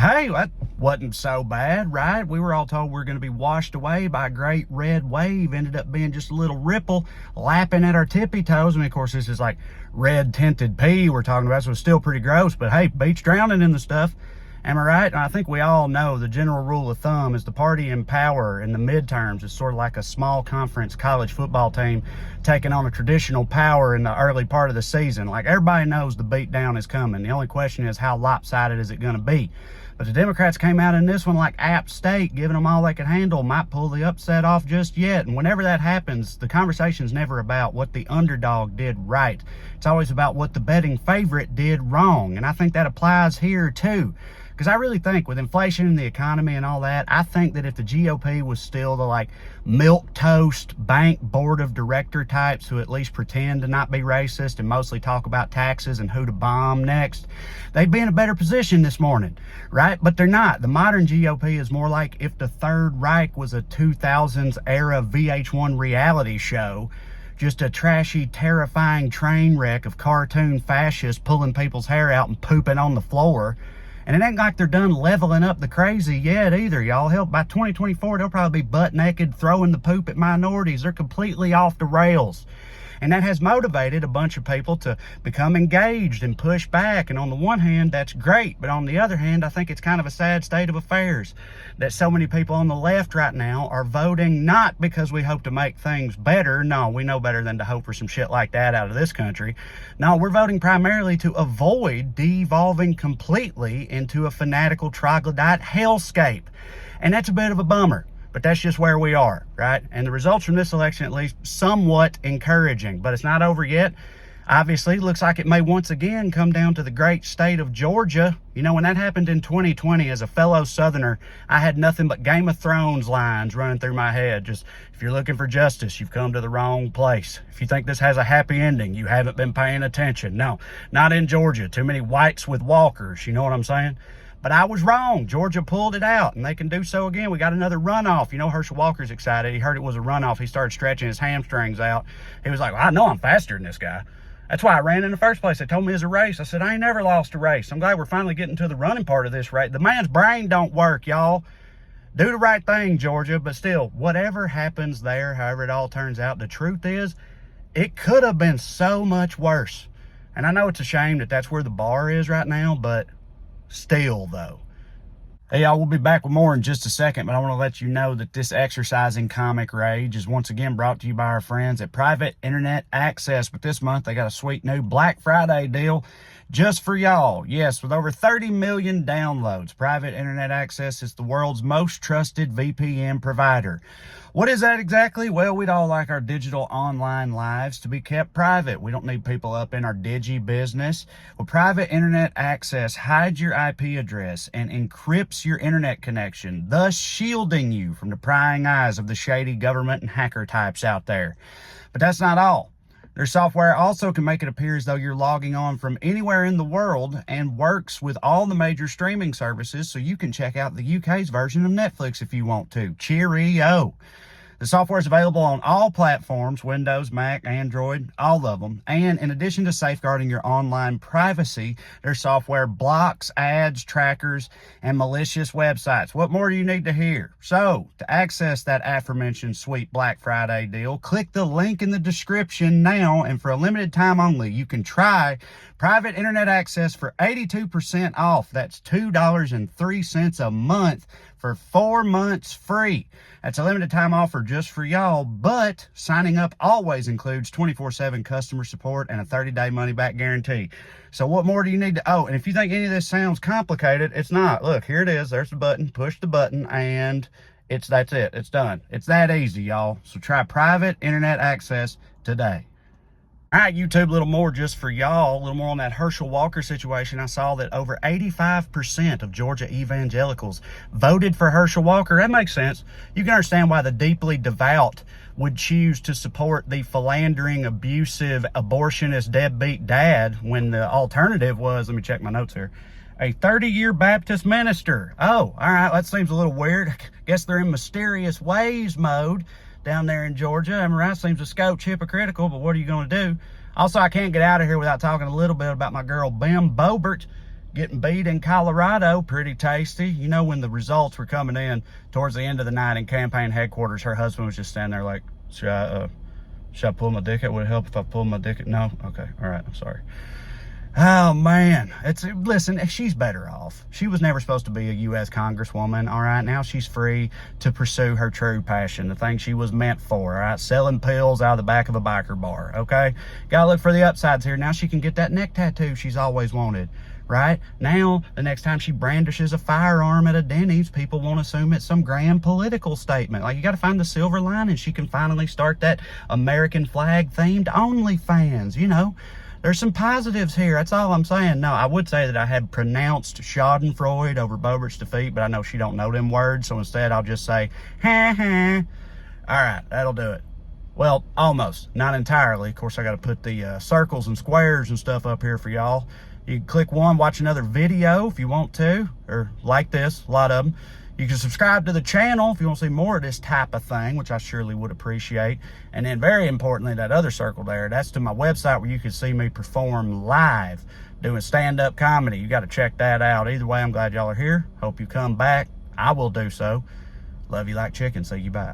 hey, that wasn't so bad, right? We were all told we were going to be washed away by a great red wave. Ended up being just a little ripple lapping at our tippy toes. I mean, of course, this is like red tinted pee we're talking about, so it's still pretty gross. But hey, beach drowning in the stuff. Am I right? And I think we all know the general rule of thumb is the party in power in the midterms is sort of like a small conference college football team taking on a traditional power in the early part of the season. Like, everybody knows the beatdown is coming. The only question is, how lopsided is it going to be? But the Democrats came out in this one like App State, giving them all they could handle, might pull the upset off just yet. And whenever that happens, the conversation's never about what the underdog did right. It's always about what the betting favorite did wrong. And I think that applies here too. Because I really think with inflation and the economy and all that, I think that if the GOP was still the like milquetoast bank board of director types who at least pretend to not be racist and mostly talk about taxes and who to bomb next, they'd be in a better position this morning, right? But they're not. The modern GOP is more like if the Third Reich was a 2000s era VH1 reality show, just a trashy, terrifying train wreck of cartoon fascists pulling people's hair out and pooping on the floor. And it ain't like they're done leveling up the crazy yet either, y'all. Hell, by 2024, they'll probably be butt naked, throwing the poop at minorities. They're completely off the rails. And that has motivated a bunch of people to become engaged and push back. And on the one hand, that's great. But on the other hand, I think it's kind of a sad state of affairs that so many people on the left right now are voting not because we hope to make things better. No, we know better than to hope for some shit like that out of this country. No, we're voting primarily to avoid devolving completely into a fanatical troglodyte hellscape. And that's a bit of a bummer. But that's just where we are, right? And the results from this election, at least, somewhat encouraging. But it's not over yet. Obviously, looks like it may once again come down to the great state of Georgia. You know, when that happened in 2020, as a fellow Southerner, I had nothing but Game of Thrones lines running through my head. Just, if you're looking for justice, you've come to the wrong place. If you think this has a happy ending, you haven't been paying attention. No, not in Georgia. Too many whites with walkers. You know what I'm saying? But I was wrong. Georgia pulled it out, and they can do so again. We got another runoff. You know, Herschel Walker's excited. He heard it was a runoff. He started stretching his hamstrings out. He was like, well, I know I'm faster than this guy. That's why I ran in the first place. They told me it was a race. I said, I ain't never lost a race. I'm glad we're finally getting to the running part of this race. The man's brain don't work, y'all. Do the right thing, Georgia. But still, whatever happens there, however it all turns out, the truth is, it could have been so much worse. And I know it's a shame that that's where the bar is right now, but still, though. Hey, y'all, we'll be back with more in just a second, but I want to let you know that this exercising comic rage is once again brought to you by our friends at Private Internet Access. But this month, they got a sweet new Black Friday deal just for y'all. Yes, with over 30 million downloads, Private Internet Access is the world's most trusted VPN provider. What is that exactly? Well, we'd all like our digital online lives to be kept private. We don't need people up in our digi business. Well, Private Internet Access hides your IP address and encrypts your internet connection, thus shielding you from the prying eyes of the shady government and hacker types out there. But that's not all. Their software also can make it appear as though you're logging on from anywhere in the world and works with all the major streaming services, so you can check out the UK's version of Netflix if you want to. Cheerio. The software is available on all platforms, Windows, Mac, Android, all of them. And in addition to safeguarding your online privacy, their software blocks ads, trackers, and malicious websites. What more do you need to hear? So, to access that aforementioned sweet Black Friday deal, click the link in the description now, and for a limited time only, you can try Private Internet Access for 82% off. That's $2.03 a month for 4 months free. That's a limited time offer just for y'all, but signing up always includes 24/7 customer support and a 30-day money-back guarantee. So what more do you need to... Oh, and if you think any of this sounds complicated, it's not. Look, here it is. There's the button. Push the button, and that's it. It's done. It's that easy, y'all. So try Private Internet Access today. All right, YouTube, a little more just for y'all, a little more on that Herschel Walker situation. I saw that over 85% of Georgia evangelicals voted for Herschel Walker. That makes sense. You can understand why the deeply devout would choose to support the philandering, abusive, abortionist, deadbeat dad when the alternative was, let me check my notes here, a 30-year Baptist minister. Oh, all right, that seems a little weird. I guess they're in mysterious ways mode down there in Georgia. I mean, that seems a scotch hypocritical, but what are you going to do? Also, I can't get out of here without talking a little bit about my girl, Bim Bobert. getting beat in Colorado, pretty tasty. You know, when the results were coming in towards the end of the night in campaign headquarters, her husband was just standing there like, should I pull my dick out? Would it help if I pull my dick out? No? Okay, all right, I'm sorry. Oh man, listen, she's better off. She was never supposed to be a U.S. Congresswoman, all right? Now she's free to pursue her true passion, the thing she was meant for, all right? Selling pills out of the back of a biker bar, okay? Gotta look for the upsides here. Now she can get that neck tattoo she's always wanted, right? Now, the next time she brandishes a firearm at a Denny's, people won't assume it's some grand political statement. Like, you gotta find the silver lining. She can finally start that American flag-themed OnlyFans, you know? There's some positives here. That's all I'm saying. No, I would say that I had pronounced Schadenfreude over Boebert's defeat, but I know she don't know them words, so instead I'll just say, ha ha. All right, that'll do it. Well, almost. Not entirely. Of course, I got to put the circles and squares and stuff up here for y'all. You can click one, watch another video if you want to, or like this, a lot of them. You can subscribe to the channel if you want to see more of this type of thing, which I surely would appreciate. And then very importantly, that other circle there, that's to my website where you can see me perform live doing stand-up comedy. You got to check that out. Either way, I'm glad y'all are here. Hope you come back. I will do so. Love you like chicken. See you. Bye.